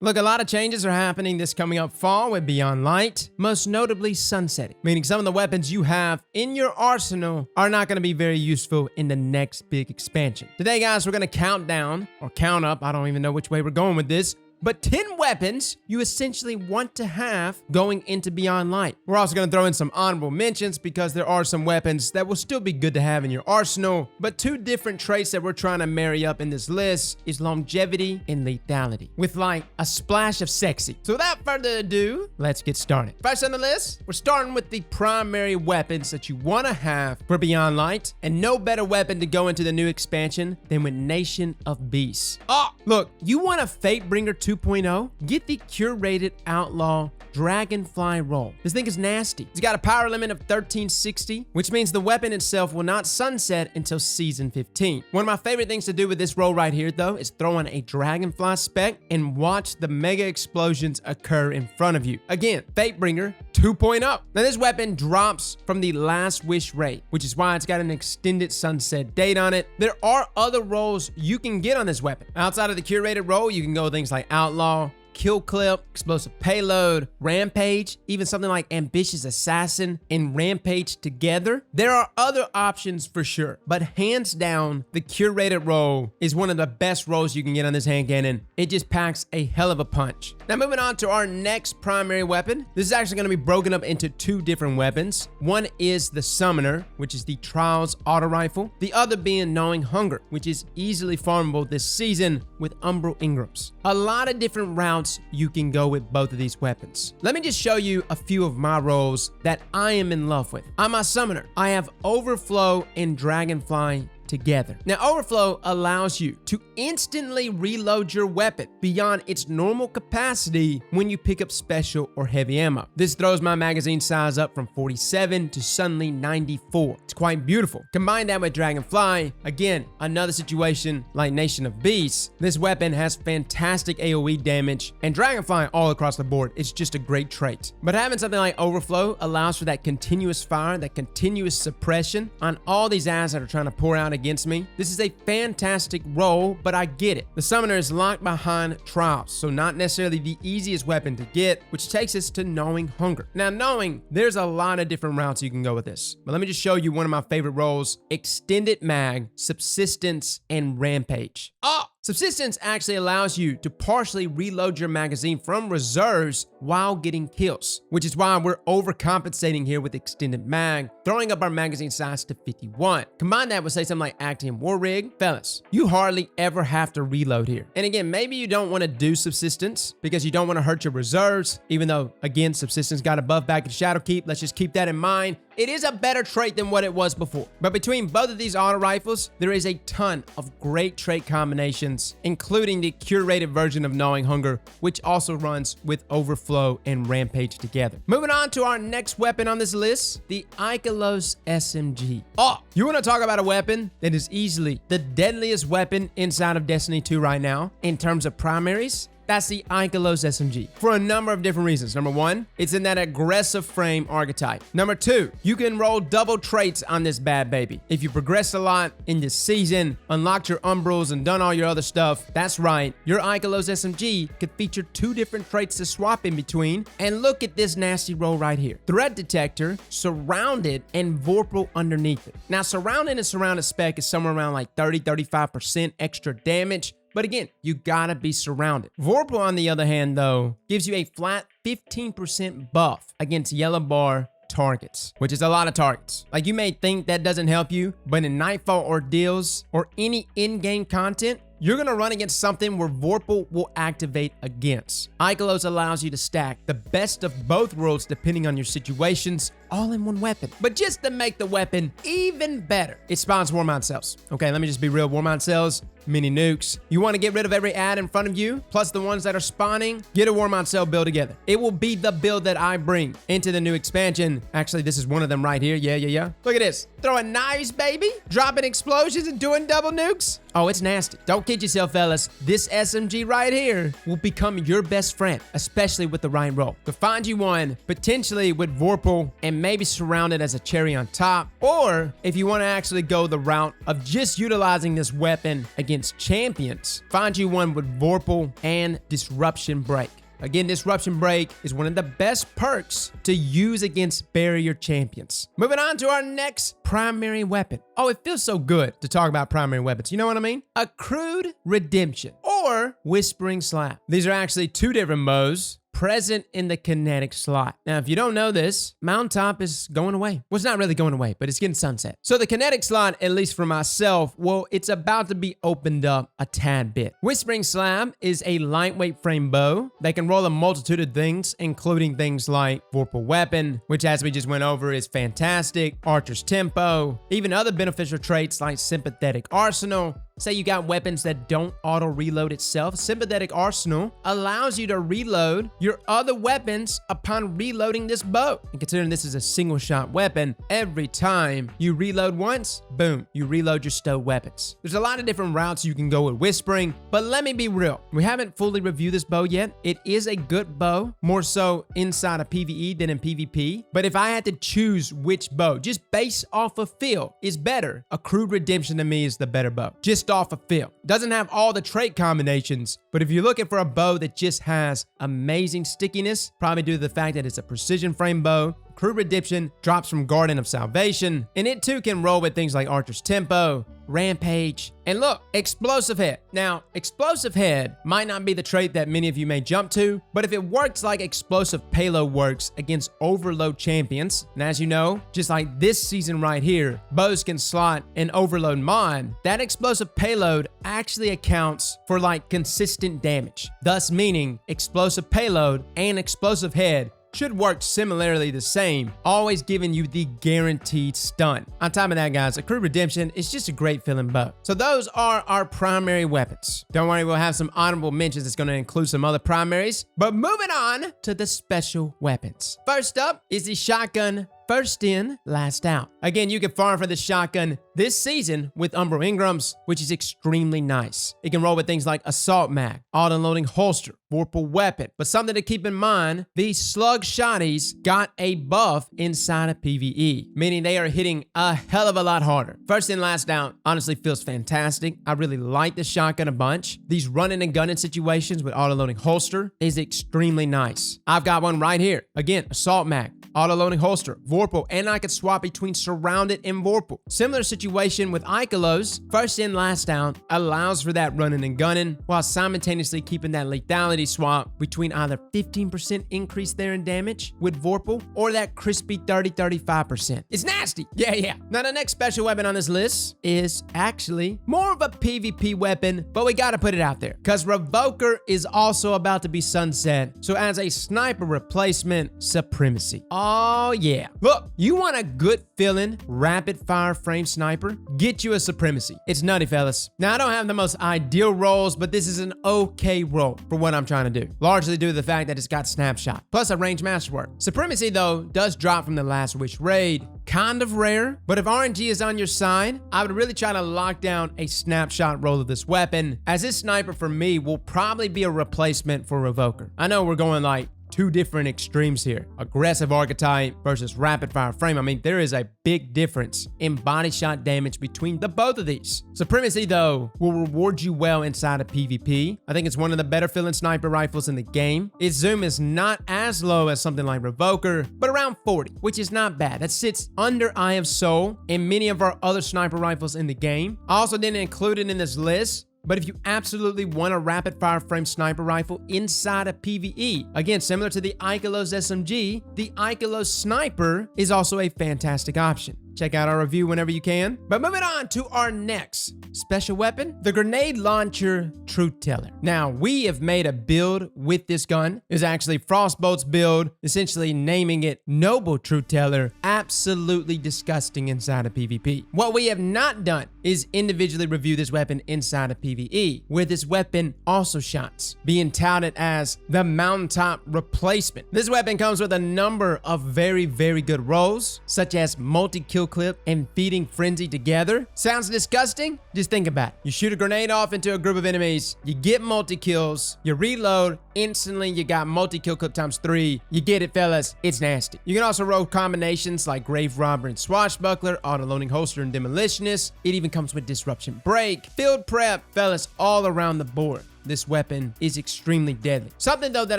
Look, a lot of changes are happening this coming up fall with Beyond Light, most notably sunsetting, meaning some of the weapons you have in your arsenal are not going to be very useful in the next big expansion. Today, guys, we're going to count down, or count up, I don't even know which way we're going with this, but 10 weapons you essentially want to have going into Beyond Light. We're also going to throw in some honorable mentions because there are some weapons that will still be good to have in your arsenal, but 2 different traits that we're trying to marry up in this list is longevity and lethality, with like a splash of sexy. So without further ado, let's get started. First on the list, we're starting with the primary weapons that you want to have for Beyond Light, and no better weapon to go into the new expansion than with Nation of Beasts. Oh, look, you want a Fatebringer 2.0? Get the curated outlaw Dragonfly roll. This thing is nasty. It's got a power limit of 1360, which means the weapon itself will not sunset until season 15. One of my favorite things to do with this roll right here, though, is throw in a Dragonfly spec and watch the mega explosions occur in front of you. Again, Fatebringer 2.0. Now, this weapon drops from the Last Wish raid, which is why it's got an extended sunset date on it. There are other rolls you can get on this weapon. Outside of the curated roll, you can go with things like Outlaw, Kill Clip, Explosive Payload, Rampage, even something like Ambitious Assassin and Rampage together. There are other options for sure, but hands down, the curated roll is one of the best rolls you can get on this hand cannon. It just packs a hell of a punch. Now moving on to our next primary weapon. This is actually going to be broken up into 2 different weapons. One is the Summoner, which is the Trials Auto Rifle. The other being Gnawing Hunger, which is easily farmable this season with Umbral Ingrams. A lot of different routes you can go with both of these weapons. Let me just show you a few of my rolls that I am in love with. I'm a Summoner. I have Overflow and Dragonfly together. Now, Overflow allows you to instantly reload your weapon beyond its normal capacity when you pick up special or heavy ammo. This throws my magazine size up from 47 to suddenly 94. It's quite beautiful. Combine that with Dragonfly, again, another situation like Nation of Beasts. This weapon has fantastic AoE damage, and Dragonfly all across the board. It's just a great trait. But having something like Overflow allows for that continuous fire, that continuous suppression on all these ads that are trying to pour out against me. This is a fantastic roll, but I get it. The Summoner is locked behind Trials, so not necessarily the easiest weapon to get, which takes us to Gnawing Hunger. Now, knowing there's a lot of different routes you can go with this, but let me just show you one of my favorite rolls: Extended Mag, Subsistence, and Rampage. Oh! Subsistence actually allows you to partially reload your magazine from reserves while getting kills, which is why we're overcompensating here with Extended Mag, throwing up our magazine size to 51. Combine that with, say, something like Actium War Rig. Fellas, you hardly ever have to reload here. And again, maybe you don't want to do Subsistence because you don't want to hurt your reserves, even though, again, Subsistence got a buff back in Shadowkeep. Let's just keep that in mind. It is a better trait than what it was before. But between both of these auto rifles, there is a ton of great trait combinations, including the curated version of Gnawing Hunger, which also runs with Overflow and Rampage together. Moving on to our next weapon on this list, the Iglos SMG. Oh, you want to talk about a weapon that is easily the deadliest weapon inside of Destiny 2 right now in terms of primaries? That's the Iglos SMG for a number of different reasons. Number 1, it's in that aggressive frame archetype. Number 2, you can roll double traits on this bad baby. If you progressed a lot in this season, unlocked your Umbrals, and done all your other stuff, that's right, your Iglos SMG could feature 2 different traits to swap in between. And look at this nasty roll right here. Threat Detector, Surrounded, and Vorpal underneath it. Now, Surrounded and Surrounded spec is somewhere around like 30-35% extra damage. But again, you gotta be surrounded. Vorpal, on the other hand, though, gives you a flat 15% buff against yellow bar targets, which is a lot of targets. Like, you may think that doesn't help you, but in Nightfall ordeals or any in-game content, you're gonna run against something where Vorpal will activate against. Iglos allows you to stack the best of both worlds depending on your situations, all in one weapon. But just to make the weapon even better, it spawns Warmount cells. Okay, let me just be real. Warmount cells, mini nukes. You want to get rid of every ad in front of you, plus the ones that are spawning, get a Warmount cell build together. It will be the build that I bring into the new expansion. Actually, this is one of them right here. Yeah. Look at this. Throwing knives, baby. Dropping explosions and doing double nukes. Oh, it's nasty. Don't kid yourself, fellas. This SMG right here will become your best friend, especially with the right roll. To find you one, potentially with Vorpal and maybe Surrounded as a cherry on top, or if you want to actually go the route of just utilizing this weapon against against champions, find you one with Vorpal and Disruption Break. Again, Disruption Break is one of the best perks to use against barrier champions. Moving on to our next primary weapon. Oh, it feels so good to talk about primary weapons. You know what I mean? Accrued Redemption or Whispering Slap. These are actually two different bows present in the kinetic slot. Now, if you don't know this, Mountaintop is going away. Well, it's not really going away, but it's getting sunset. So the kinetic slot, at least for myself, well, it's about to be opened up a tad bit. Whispering Slab is a lightweight frame bow that can roll a multitude of things, including things like Vorpal Weapon, which as we just went over is fantastic, Archer's Tempo, even other beneficial traits like Sympathetic Arsenal. Say you got weapons that don't auto-reload itself. Sympathetic Arsenal allows you to reload your other weapons upon reloading this bow. And considering this is a single-shot weapon, every time you reload once, boom, you reload your stowed weapons. There's a lot of different routes you can go with Whispering, but let me be real. We haven't fully reviewed this bow yet. It is a good bow, more so inside of PvE than in PvP. But if I had to choose which bow, just based off of feel, is better, Accrued Redemption to me is the better bow. Just off of feel. Doesn't have all the trait combinations, but if you're looking for a bow that just has amazing stickiness, probably due to the fact that it's a precision frame bow, Accrued Redemption drops from Garden of Salvation, and it too can roll with things like Archer's Tempo, Rampage, and look, Explosive Head. Now, Explosive Head might not be the trait that many of you may jump to, but if it works like Explosive Payload works against Overload champions, and as you know, just like this season right here, bows can slot an Overload mod, that Explosive Payload actually accounts for like consistent damage, thus meaning Explosive Payload and Explosive Head should work similarly the same, always giving you the guaranteed stun. On top of that, guys, Accrued Redemption is just a great feeling bow. So those are our primary weapons. Don't worry, we'll have some honorable mentions that's going to include some other primaries. But moving on to the special weapons. First up is the shotgun. First in, last out. Again, you can farm for the shotgun this season with Umbral Ingrams, which is extremely nice. It can roll with things like Assault Mag, Auto-Loading Holster, Vorpal Weapon. But something to keep in mind, these slug shotties got a buff inside of PvE, meaning they are hitting a hell of a lot harder. First in, last out honestly feels fantastic. I really like the shotgun a bunch. These running and gunning situations with Auto-Loading Holster is extremely nice. I've got one right here. Again, Assault Mag, Auto-Loading Holster, Vorpal, and I can swap between Surrounded and Vorpal. Similar situation with Iglos. First in, last out allows for that running and gunning while simultaneously keeping that lethality swap between either 15% increase there in damage with Vorpal or that crispy 30-35%. It's nasty. Yeah. Now the next special weapon on this list is actually more of a PvP weapon, but we gotta put it out there because Revoker is also about to be sunset. So as a sniper replacement, Supremacy. Oh yeah. Look, you want a good feeling rapid fire frame sniper? Get you a Supremacy. It's nutty, fellas. Now I don't have the most ideal rolls, but this is an okay roll for what I'm trying to do. Largely due to the fact that it's got snapshot, plus a range masterwork. Supremacy though does drop from the Last Wish raid. Kind of rare, but if RNG is on your side, I would really try to lock down a snapshot roll of this weapon, as this sniper for me will probably be a replacement for Revoker. I know we're going like two different extremes here. Aggressive archetype versus rapid fire frame. I mean, there is a big difference in body shot damage between the both of these. Supremacy, though, will reward you well inside of PvP. I think it's one of the better feeling sniper rifles in the game. Its zoom is not as low as something like Revoker, but around 40, which is not bad. That sits under Eye of Soul and many of our other sniper rifles in the game. I also didn't include it in this list, but if you absolutely want a rapid fire frame sniper rifle inside of PvE, again, similar to the Iglos SMG, the Iglos Sniper is also a fantastic option. Check out our review whenever you can. But moving on to our next special weapon, the Grenade Launcher Truth Teller. Now, we have made a build with this gun. It's actually Frostbolt's build, essentially naming it Noble Truth Teller. Absolutely disgusting inside of PvP. What we have not done is individually review this weapon inside of PvE, where this weapon also shines, being touted as the mountaintop replacement. This weapon comes with a number of very, very good rolls, such as multi-kill clip and feeding frenzy together? Sounds disgusting? Just think about it. You shoot a grenade off into a group of enemies, you get multi-kills, you reload, instantly you got multi-kill clip times 3. You get it, fellas. It's nasty. You can also roll combinations like Grave Robber and Swashbuckler, auto-loading holster and demolitionist. It even comes with disruption break, field prep, fellas, all around the board. This weapon is extremely deadly. Something though that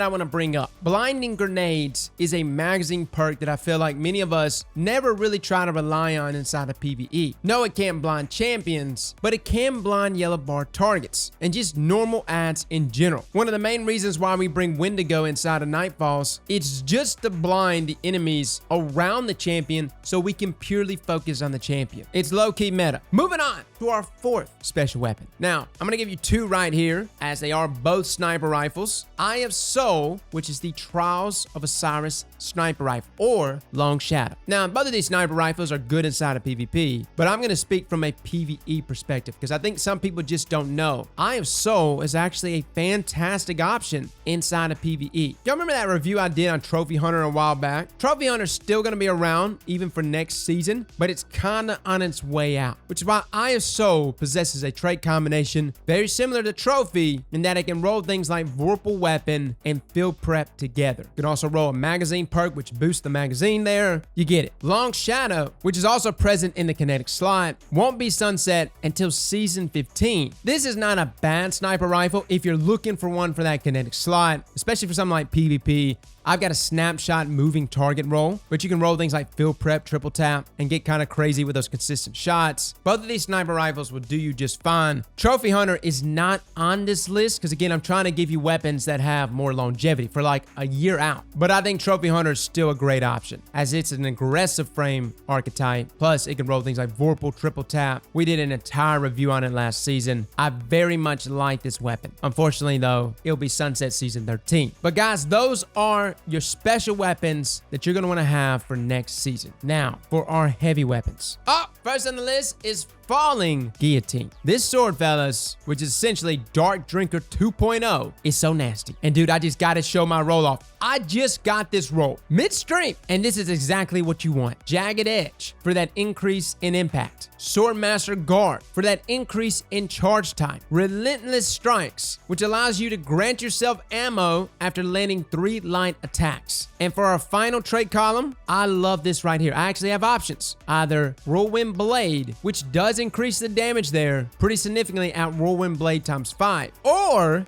I want to bring up. Blinding grenades is a magazine perk that I feel like many of us never really try to rely on inside of PvE. No, it can't blind champions, but it can blind yellow bar targets and just normal ads in general. One of the main reasons why we bring Wendigo inside of Nightfalls, it's just to blind the enemies around the champion so we can purely focus on the champion. It's low-key meta. Moving on to our 4th special weapon. Now, I'm going to give you 2 right here, as they are both sniper rifles. Eye of Soul, which is the Trials of Osiris sniper rifle, or Long Shadow. Now, both of these sniper rifles are good inside of PvP, but I'm going to speak from a PvE perspective because I think some people just don't know. Eye of Soul is actually a fantastic option inside of PvE. Y'all remember that review I did on Trophy Hunter a while back? Trophy Hunter's still going to be around even for next season, but it's kind of on its way out, which is why Eye of Soul possesses a trait combination very similar to Trophy in that it can roll things like Vorpal Weapon and Field Prep together. You can also roll a magazine perk, which boosts the magazine there. You get it. Long Shadow, which is also present in the kinetic slot, won't be sunset until Season 15. This is not a bad sniper rifle if you're looking for one for that kinetic slot, especially for something like PvP. I've got a snapshot moving target roll, but you can roll things like field prep, triple tap, and get kind of crazy with those consistent shots. Both of these sniper rifles will do you just fine. Trophy Hunter is not on this list because, again, I'm trying to give you weapons that have more longevity for like a year out. But I think Trophy Hunter is still a great option as it's an aggressive frame archetype. Plus, it can roll things like Vorpal, triple tap. We did an entire review on it last season. I very much like this weapon. Unfortunately, though, it'll be sunset Season 13. But guys, those are your special weapons that you're going to want to have for next season. Now, for our heavy weapons. First on the list is Falling Guillotine. This sword, fellas, which is essentially Dark Drinker 2.0, is so nasty. And dude, I just got to show my roll off. I just got this roll midstream, and this is exactly what you want. Jagged Edge for that increase in impact. Swordmaster Guard for that increase in charge time. Relentless Strikes, which allows you to grant yourself ammo after landing 3 light attacks. And for our final trait column, I love this right here. I actually have options. Either Whirlwind Blade, which does increase the damage there pretty significantly at Whirlwind Blade times 5, or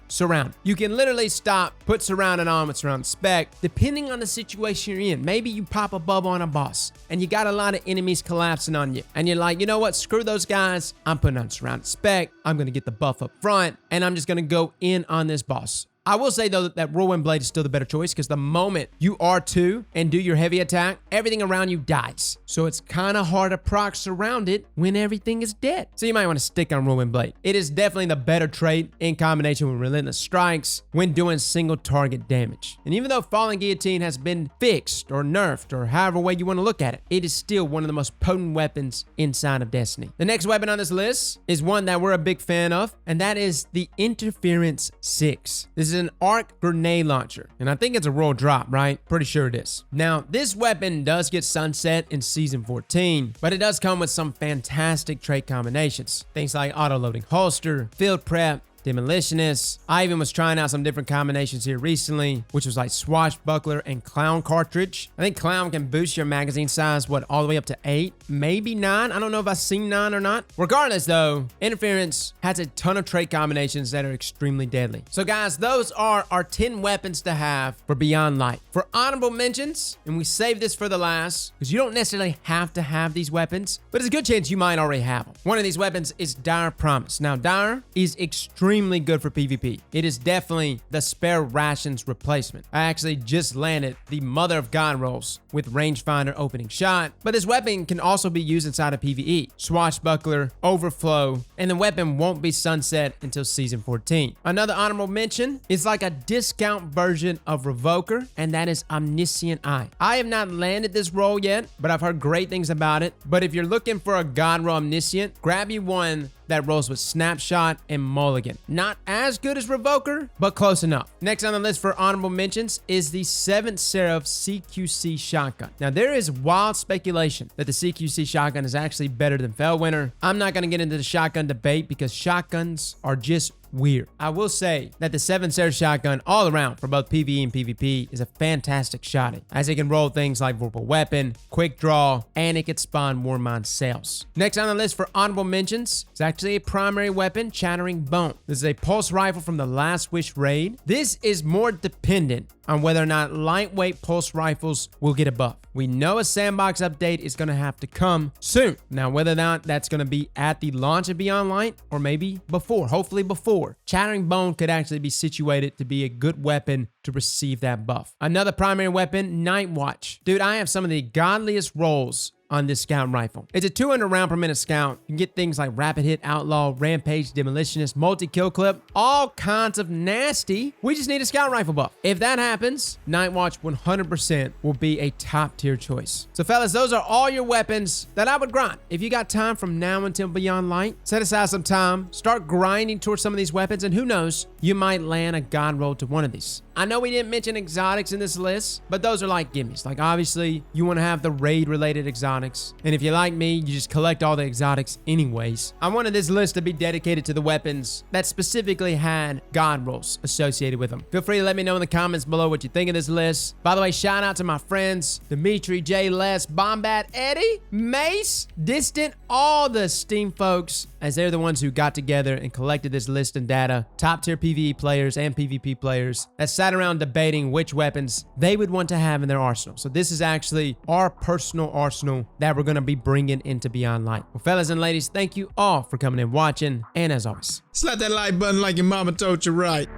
Surround. You can literally stop, put Surrounded on with Surround Spec, depending on the situation you're in. Maybe you pop a bubble on a boss and you got a lot of enemies collapsing on you, and you're like, you know what, screw those guys, I'm putting on Surrounded Spec, I'm gonna get the buff up front, and I'm just gonna go in on this boss. I will say, though, that Whirlwind Blade is still the better choice because the moment you R2 and do your heavy attack, everything around you dies. So it's kind of hard to proc surround it when everything is dead. So you might want to stick on Whirlwind Blade. It is definitely the better trait in combination with Relentless Strikes when doing single target damage. And even though Falling Guillotine has been fixed or nerfed or however way you want to look at it, it is still one of the most potent weapons inside of Destiny. The next weapon on this list is one that we're a big fan of, and that is the Interference 6. This is an arc grenade launcher, and I think it's a roll drop, right? Pretty sure it is. Now, this weapon does get sunset in Season 14, but it does come with some fantastic trait combinations. Things like auto-loading holster, field prep, Demolitionist. I even was trying out some different combinations here recently, which was like Swashbuckler and Clown cartridge. I think Clown can boost your magazine size, what, all the way up to 8, maybe 9. I don't know if I've seen 9 or not. Regardless though, Interference has a ton of trait combinations that are extremely deadly. So guys, those are our 10 weapons to have for Beyond Light. For honorable mentions, and we save this for the last, because you don't necessarily have to have these weapons, but it's a good chance you might already have them. One of these weapons is Dire Promise. Now, Dire is extremely good for PvP. It is definitely the spare rations replacement. I actually just landed the Mother of God rolls with rangefinder opening shot, but this weapon can also be used inside of PvE. Swashbuckler, Overflow, and the weapon won't be sunset until Season 14. Another honorable mention is like a discount version of Revoker, and that is Omniscient Eye. I have not landed this roll yet, but I've heard great things about it. But if you're looking for a God roll Omniscient, grab you one that rolls with Snapshot and Mulligan. Not as good as Revoker, but close enough. Next on the list for honorable mentions is the 7th Seraph CQC shotgun. Now, there is wild speculation that the CQC shotgun is actually better than Fellwinter. I'm not going to get into the shotgun debate because shotguns are just weird. I will say that the 7th Seraph shotgun all around for both PvE and PvP is a fantastic shotty, as it can roll things like Vorpal Weapon, Quick Draw, and it can spawn Warmind Sails. Next on the list for honorable mentions is actually a primary weapon, Chattering Bone. This is a pulse rifle from the Last Wish raid. This is more dependent on whether or not lightweight pulse rifles will get a buff. We know a Sandbox update is going to have to come soon. Now, whether or not that's going to be at the launch of Beyond Light or maybe before, hopefully before, Chattering Bone could actually be situated to be a good weapon to receive that buff. Another primary weapon, Nightwatch. Dude, I have some of the godliest rolls on this scout rifle. It's a 200 round per minute scout. You can get things like Rapid Hit Outlaw, Rampage Demolitionist, Multi-Kill Clip, all kinds of nasty. We just need a scout rifle buff. If that happens, Nightwatch 100% will be a top tier choice. So fellas, those are all your weapons that I would grind. If you got time from now until Beyond Light, set aside some time, start grinding towards some of these weapons, and who knows, you might land a god roll to one of these. I know we didn't mention exotics in this list, but those are like gimmies. Like obviously you want to have the raid related exotics. And if you're like me, you just collect all the exotics anyways. I wanted this list to be dedicated to the weapons that specifically had god rolls associated with them. Feel free to let me know in the comments below what you think of this list. By the way, shout out to my friends, Dimitri, J. Les, Bombat, Eddie, Mace, Distant, all the Steam folks, as they're the ones who got together and collected this list and data. Top tier PvE players and PvP players that sat around debating which weapons they would want to have in their arsenal. So this is actually our personal arsenal that we're going to be bringing into Beyond Light. Well, fellas and ladies, thank you all for coming and watching. And as always, slap that like button like your mama told you right.